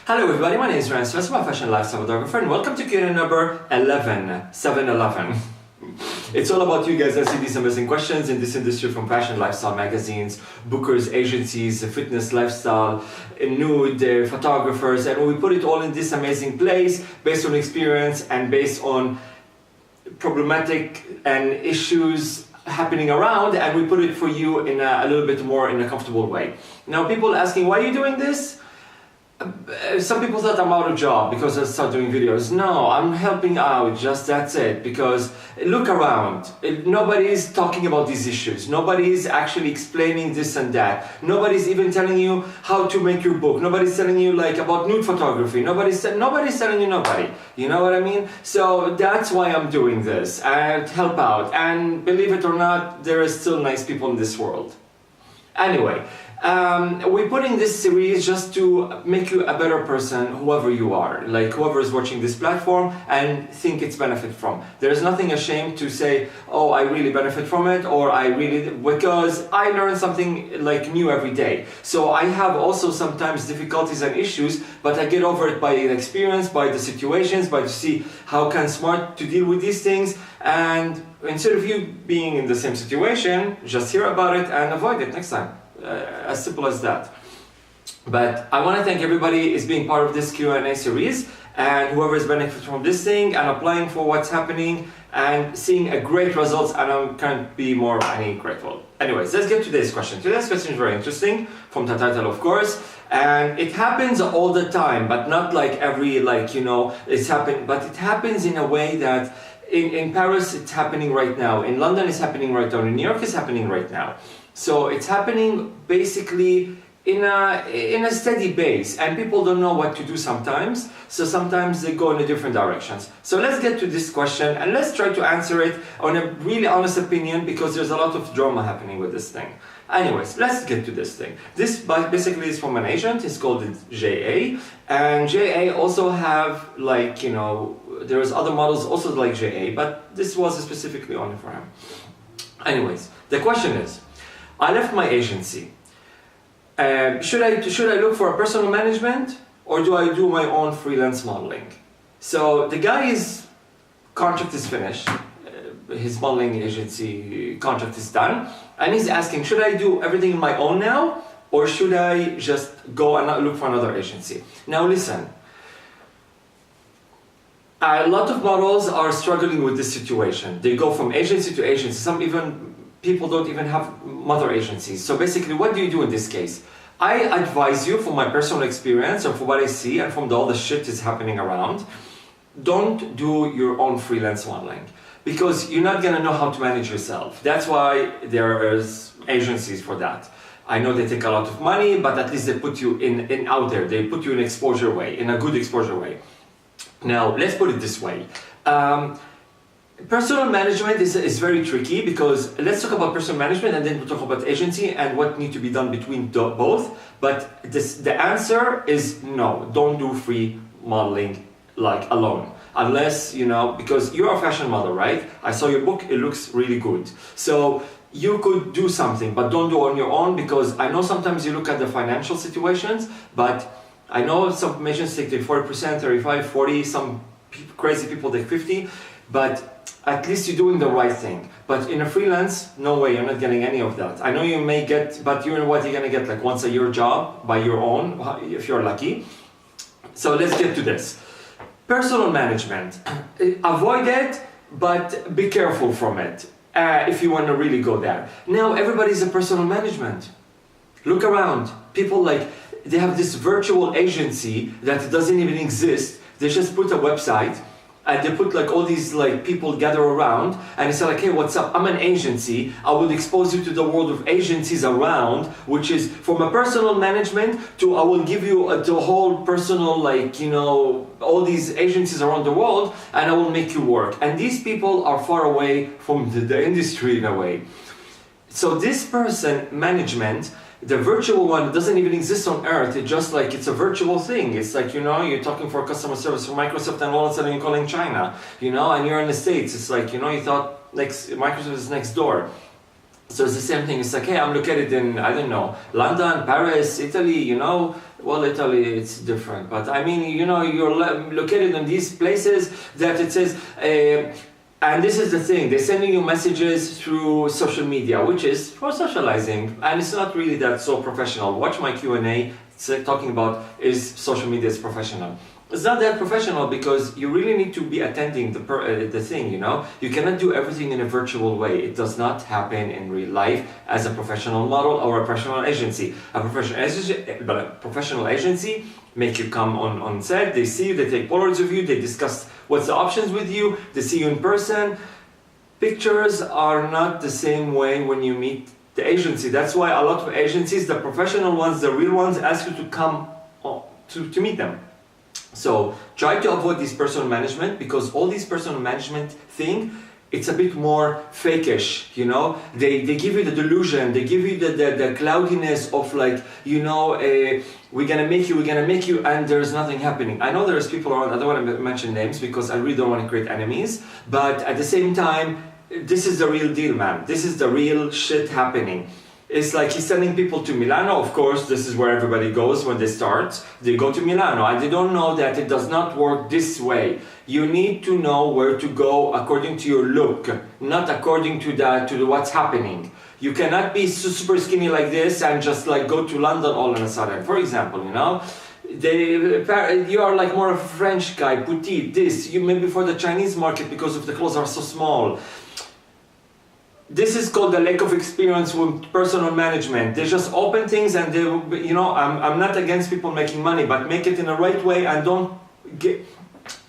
Hello everybody, my name is Ramsey, I'm a fashion lifestyle photographer, and welcome to Q&A number 711. It's all about you guys asking these amazing questions in this industry, from fashion lifestyle magazines, bookers, agencies, fitness lifestyle, nude, photographers, and we put it all in this amazing place based on experience and based on problematic and issues happening around, and we put it for you in a little bit more in a comfortable way. Now, people asking, why are you doing this? Some people thought I'm out of job because I started doing videos. No, I'm helping out, just that's it. Because look around, nobody's talking about these issues. Nobody's actually explaining this and that. Nobody's even telling you how to make your book. Nobody's telling you like about nude photography. Nobody's telling you nobody. You know what I mean? So that's why I'm doing this, and help out. And believe it or not, there are still nice people in this world. Anyway. We're putting this series just to make you a better person, whoever you are, like whoever is watching this platform and think it's benefit from. There's nothing ashamed to say, oh, I really benefit from it, or because I learn something like new every day. So I have also sometimes difficulties and issues, but I get over it by experience, by the situations, by to see how can smart to deal with these things. And instead of you being in the same situation, just hear about it and avoid it next time. As simple as that. But I want to thank everybody is being part of this Q&A series, and whoever is benefiting from this thing and applying for what's happening and seeing a great results, and I can't be more grateful. Anyways, let's get to today's question. Today's question is very interesting, from the title of course, and it happens all the time, but not like every it's happened, but it happens in a way that in Paris it's happening right now, in London it's happening right now, in New York it's happening right now. So it's happening basically in a steady base, and people don't know what to do sometimes, so sometimes they go in different directions. So let's get to this question and let's try to answer it on a really honest opinion, because there's a lot of drama happening with this thing. Anyways, let's get to this thing. This basically is from an agent, it's called JA, and JA also have there's other models also like JA, but this was specifically only for him. Anyways, the question is, I left my agency. Should I look for a personal management, or do I do my own freelance modeling? So the guy's contract is finished. His modeling agency contract is done, and he's asking, should I do everything on my own now, or should I just go and look for another agency? Now listen. A lot of models are struggling with this situation. They go from agency to agency. Some even people don't even have mother agencies. So basically, what do you do in this case? I advise you, from my personal experience and from what I see and from all the shit is happening around, don't do your own freelance modeling, because you're not gonna know how to manage yourself. That's why there is agencies for that. I know they take a lot of money, but at least they put you in out there. They put you in exposure way, in a good exposure way. Now, let's put it this way. Personal management is very tricky, because let's talk about personal management and then we'll talk about agency and what needs to be done between both. But the answer is no, don't do free modeling like alone. Unless, because you're a fashion model, right? I saw your book, it looks really good. So you could do something, but don't do it on your own, because I know sometimes you look at the financial situations, but I know some agencies take 40%, 35, 40, some crazy people take 50, but at least you're doing the right thing. But in a freelance, no way, you're not getting any of that. I know you may get, but you know what, you're gonna get like once a year job by your own, if you're lucky. So let's get to this. Personal management, avoid it, but be careful from it if you wanna really go there. Now everybody's a personal management. Look around, people they have this virtual agency that doesn't even exist. They just put a website, and they put all these people gather around, and they say hey, what's up? I'm an agency. I will expose you to the world of agencies around, which is from a personal management to I will give you the whole personal all these agencies around the world, and I will make you work. And these people are far away from the industry in a way. So this person management, the virtual one, doesn't even exist on Earth. It's just it's a virtual thing. It's you're talking for customer service for Microsoft, and all of a sudden you're calling China, and you're in the States. It's you thought Microsoft is next door. So it's the same thing. It's like, hey, I'm located in, I don't know, London, Paris, Italy, you know. Well, Italy, it's different. But I mean, you know, you're located in these places that it says, and this is the thing, they're sending you messages through social media, which is for socializing. And it's not really that so professional. Watch my Q&A, it's talking about is social media is professional. It's not that professional because you really need to be attending the thing, you know. You cannot do everything in a virtual way. It does not happen in real life as a professional model or a professional agency. A professional agency make you come on set, they see you, they take photos of you, they discuss what's the options with you, they see you in person. Pictures are not the same way when you meet the agency. That's why a lot of agencies, the professional ones, the real ones, ask you to come to meet them. So try to avoid this personal management, because all this personal management thing, it's a bit more fakeish, you know. They give you the delusion, they give you the cloudiness of like, you know, we're gonna make you, and there's nothing happening. I know there's people around, I don't want to mention names because I really don't want to create enemies, but at the same time, this is the real deal, man. This is the real shit happening. It's like he's sending people to Milano. Of course, this is where everybody goes when they start. They go to Milano, and they don't know that it does not work this way. You need to know where to go according to your look, not according to what's happening. You cannot be super skinny like this and just like go to London all of a sudden. For example, you know, you are like more of a French guy, petite, this. You maybe for the Chinese market because of the clothes are so small. This is called the lack of experience with personal management. They just open things and they, you know, I'm not against people making money, but make it in the right way and don't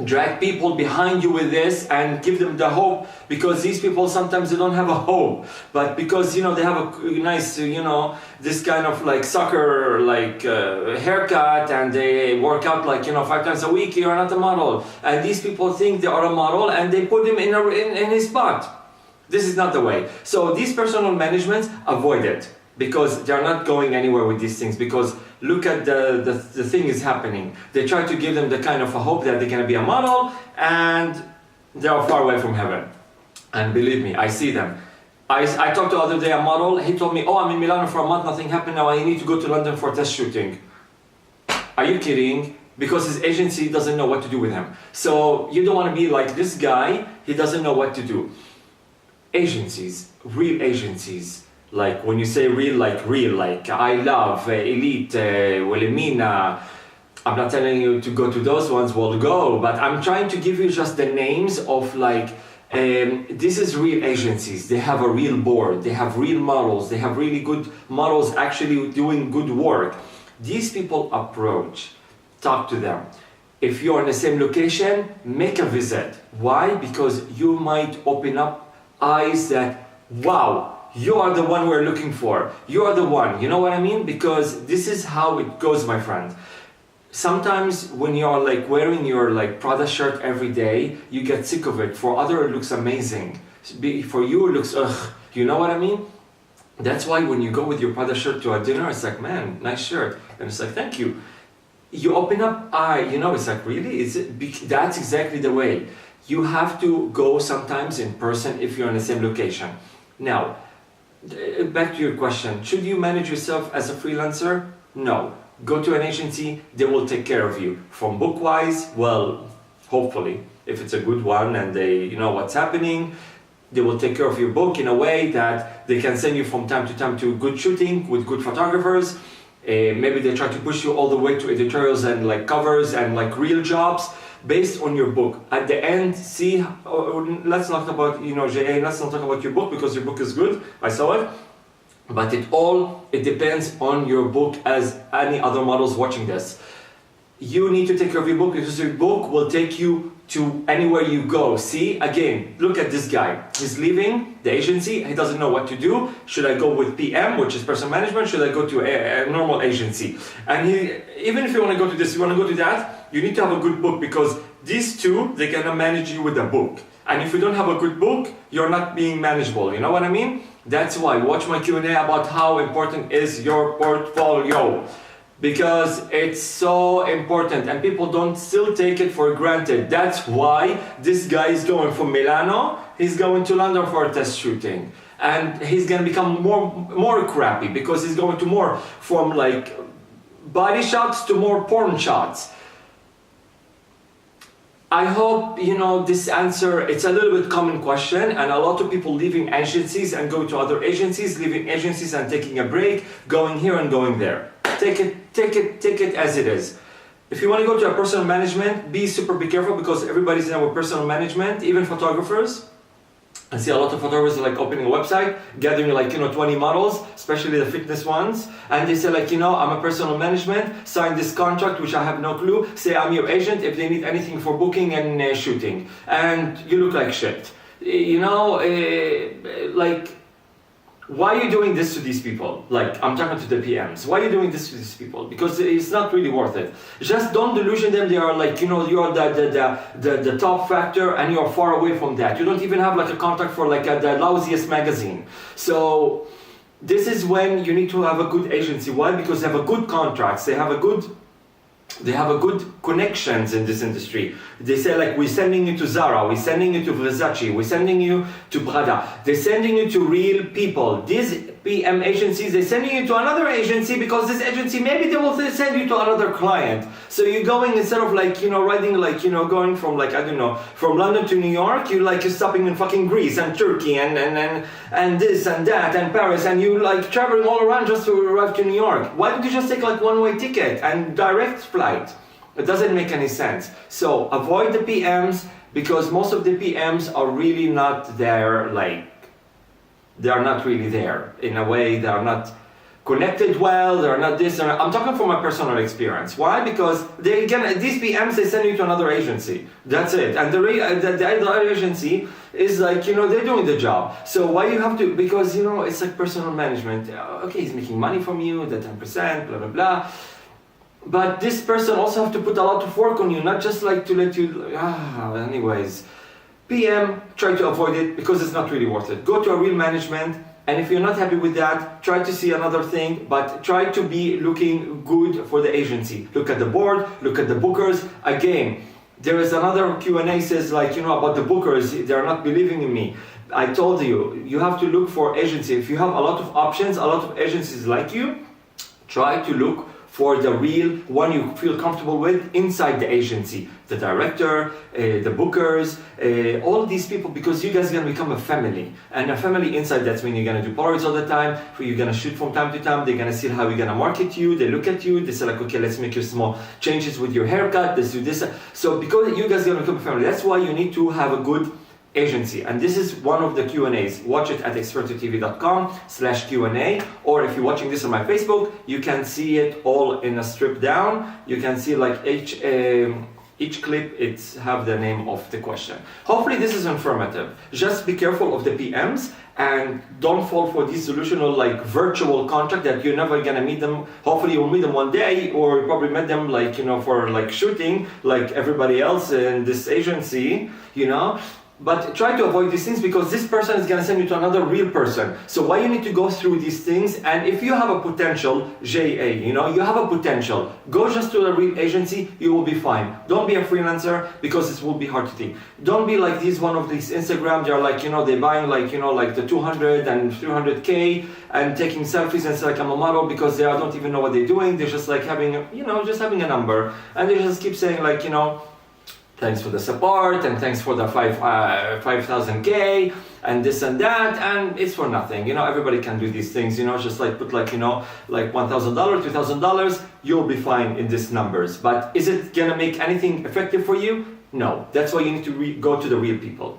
drag people behind you with this and give them the hope, because these people sometimes they don't have a hope, but because, you know, they have a nice, you know, this kind of like soccer like haircut, and they work out like, you know, 5 times a week. You're not a model, and these people think they are a model and they put him in his spot. This is not the way. So these personal managements, avoid it, because they're not going anywhere with these things, because look at the thing is happening. They try to give them the kind of a hope that they're going to be a model, and they are far away from heaven. And believe me, I see them. I talked the other day a model, he told me, oh, I'm in Milano for a month, nothing happened, now I need to go to London for test shooting. Are you kidding? Because his agency doesn't know what to do with him. So you don't want to be like this guy, he doesn't know what to do. Agencies, real agencies, like when you say real, like I Love, Elite, Wilhelmina, I'm not telling you to go to those ones, we'll go, but I'm trying to give you just the names of like, this is real agencies. They have a real board, they have real models, they have really good models actually doing good work. These people approach, talk to them. If you're in the same location, make a visit. Why? Because you might open up eyes that, wow, you are the one we're looking for. You are the one, you know what I mean? Because this is how it goes, my friend. Sometimes when you're like wearing your like Prada shirt every day, you get sick of it. For others, it looks amazing. For you, it looks, ugh, you know what I mean? That's why when you go with your Prada shirt to a dinner, it's like, man, nice shirt. And it's like, thank you. You open up eye, you know, it's like, really? That's exactly the way. You have to go sometimes in person if you're in the same location. Now, back to your question, should you manage yourself as a freelancer? No. Go to an agency, they will take care of you. From book-wise, well, hopefully, if it's a good one and they know what's happening, they will take care of your book in a way that they can send you from time to time to good shooting with good photographers. Maybe they try to push you all the way to editorials and like covers and like real jobs based on your book. At the end, see, let's not talk about, you know, JA, let's not talk about your book because your book is good, I saw it. But it depends on your book, as any other models watching this. You need to take care of your book because your book will take you to anywhere you go. See, again, look at this guy. He's leaving the agency, he doesn't know what to do. Should I go with PM, which is personal management? Should I go to a normal agency? And even if you want to go to this, you want to go to that, you need to have a good book, because these two, they're gonna manage you with a book. And if you don't have a good book, you're not being manageable, you know what I mean? That's why, watch my Q&A about how important is your portfolio. Because it's so important and people don't still take it for granted. That's why this guy is going from Milano, he's going to London for a test shooting. And he's gonna become more crappy because he's going to more from like body shots to more porn shots. I hope you know this answer. It's a little bit common question, and a lot of people leaving agencies and go to other agencies, leaving agencies and taking a break, going here and going there. Take it as it is. If you want to go to a personal management, be careful because everybody's now with personal management, even photographers. I see a lot of photographers like opening a website, gathering like 20 models, especially the fitness ones, and they say like I'm a personal management, sign this contract which I have no clue, say I'm your agent if they need anything for booking and shooting, and you look like shit. Like why are you doing this to these people? Like I'm talking to the PMs. Why are you doing this to these people? Because it's not really worth it. Just don't delusion them. They are like you're the top factor, and you're far away from that. You don't even have like a contact for like the lousiest magazine. So this is when you need to have a good agency. Why? Because they have a good contracts. They have a good connections in this industry. They say like we're sending you to Zara, we're sending you to Versace, we're sending you to Prada. They're sending you to real people. These PM agencies, they're sending you to another agency because this agency maybe they will send you to another client. So you're going instead of like riding like going from like from London to New York, you're stopping in fucking Greece and Turkey and this and that and Paris, and you like traveling all around just to arrive to New York. Why don't you just take like one-way ticket and direct flight? It doesn't make any sense. So avoid the PMs because most of the PMs are really not there. They are not really there in a way. They are not connected well. They are not this. I'm talking from my personal experience. Why? Because these PMs they send you to another agency. That's it. And the other agency is like they're doing the job. So why you have to? Because it's like personal management. Okay, he's making money from you. The 10%. Blah blah blah. But this person also have to put a lot of work on you, not just like to let you. Anyways, PM, try to avoid it because it's not really worth it. Go to a real management, and if you're not happy with that, try to see another thing, but try to be looking good for the agency. Look at the board, look at the bookers. Again, there is another Q&A says like, about the bookers, they're not believing in me. I told you, you have to look for agency. If you have a lot of options, a lot of agencies like you, try to look for the real one you feel comfortable with inside the agency. The director, the bookers, all these people, because you guys are gonna become a family. And a family inside, that's when you're gonna do Polaroids all the time, you're gonna shoot from time to time, they're gonna see how you're gonna market you, they look at you, they say like, okay, let's make your small changes with your haircut, let's do this. So because you guys are gonna become a family, that's why you need to have a good agency. And this is one of the Q&As. Watch it at expertotv.com/Q&A, or if you're watching this on my Facebook, you can see it all in a strip down. You can see like each clip, it's have the name of the question. Hopefully this is informative. Just be careful of the PMs and don't fall for this delusional like virtual contract that you're never gonna meet them. Hopefully you'll meet them one day, or you probably met them like for like shooting like everybody else in this agency, But try to avoid these things because this person is going to send you to another real person. So why you need to go through these things? And if you have a potential, you have a potential, go just to a real agency, you will be fine. Don't be a freelancer because it will be hard to think. Don't be like one of these Instagram, they're like, they're buying like, like the 200 and 300K and taking selfies and it's like I'm a model because they don't even know what they're doing. They're just like having, just having a number. And they just keep saying like, thanks for the support and thanks for the 5,000K and this and that, and it's for nothing. Everybody can do these things. Just like put like like $1,000, $2,000, you'll be fine in these numbers. But is it gonna make anything effective for you? No. That's why you need to go to the real people,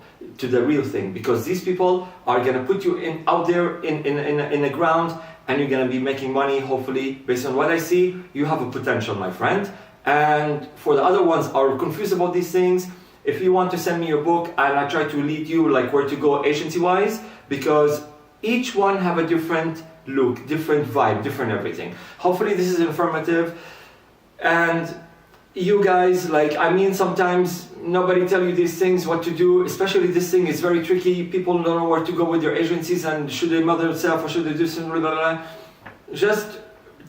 to the real thing, because these people are gonna put you out there in the ground, and you're gonna be making money. Hopefully, based on what I see, you have a potential, my friend. And for the other ones are confused about these things, if you want to send me your book and I try to lead you like where to go agency-wise, because each one have a different look, different vibe, different everything. Hopefully this is informative. And you guys, sometimes nobody tell you these things, what to do, especially this thing is very tricky. People don't know where to go with their agencies and should they mother itself or should they do something, blah, blah, blah. Just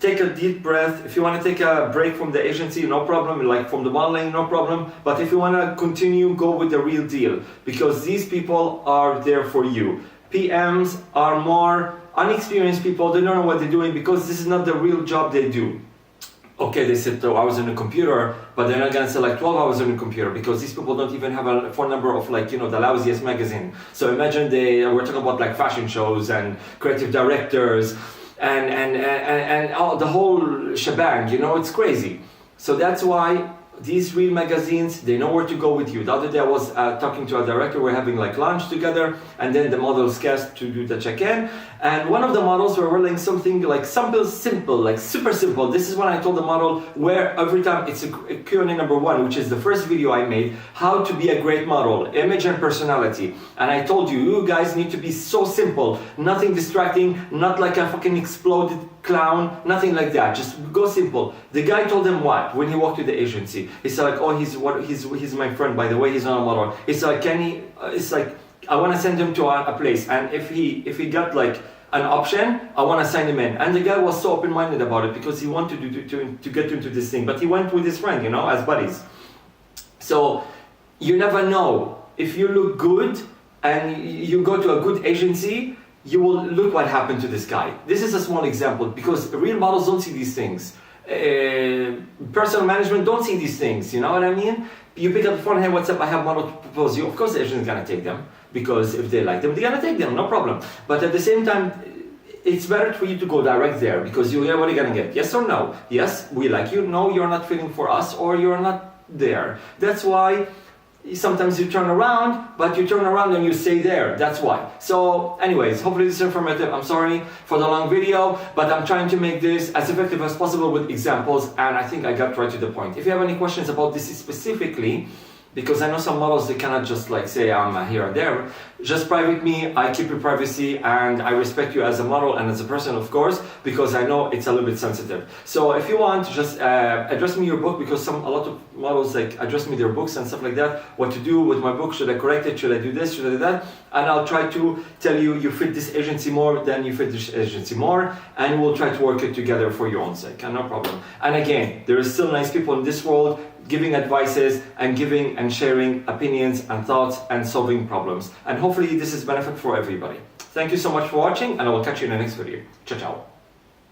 take a deep breath. If you want to take a break from the agency, no problem. Like from the modeling, no problem. But if you want to continue, go with the real deal, because these people are there for you. PMs are more unexperienced people. They don't know what they're doing because this is not the real job they do. Okay, they said 2 hours on a computer, but they're not gonna say like 12 hours on a computer because these people don't even have a phone number of like, you know, the lousiest magazine. So imagine we're talking about like fashion shows and creative directors and all, the whole shebang, you know, it's crazy. So that's why these real magazines, they know where to go with you. The other day I was talking to a director, we're having like lunch together, and then the models guest to do the check-in, and one of the models were wearing something like simple, like super simple. This is when I told the model where every time it's a Q&A number 1, which is the first video I made, how to be a great model, image and personality. And I told you, you guys need to be so simple, nothing distracting, not like a fucking exploded clown, nothing like that, just go simple. The guy told him what when he walked to the agency. He said like, oh, he's my friend, by the way, he's not a model. It's like, can he, it's like, I want to send him to a place, and if he got like an option, I want to sign him in. And the guy was so open-minded about it because he wanted to get into this thing, but he went with his friend, you know, as buddies. So you never know, if you look good and you go to a good agency, you will look what happened to this guy. This is a small example because real models don't see these things. Personal management don't see these things, you know what I mean? You pick up the phone, hey, what's up, I have model to propose you. Of course the agent is gonna take them because if they like them, they're gonna take them, no problem. But at the same time, it's better for you to go direct there because you what are you gonna get? Yes or no? Yes, we like you. No, you're not feeling for us, or you're not there. That's why sometimes you turn around, but you turn around and you stay there. That's why. So anyways, hopefully this is informative. I'm sorry for the long video, but I'm trying to make this as effective as possible with examples, and I think I got right to the point. If you have any questions about this specifically, because I know some models, they cannot just like say I'm here and there, just private me. I keep your privacy and I respect you as a model and as a person, of course, because I know it's a little bit sensitive. So if you want, just address me your book, because a lot of models like address me their books and stuff like that, what to do with my book, should I correct it, should I do this, should I do that, and I'll try to tell you, you fit this agency more, then you fit this agency more, and we'll try to work it together for your own sake, and no problem. And again, there is still nice people in this world giving advices and giving and sharing opinions and thoughts and solving problems. And hopefully this is benefit for everybody. Thank you so much for watching, and I will catch you in the next video. Ciao, ciao.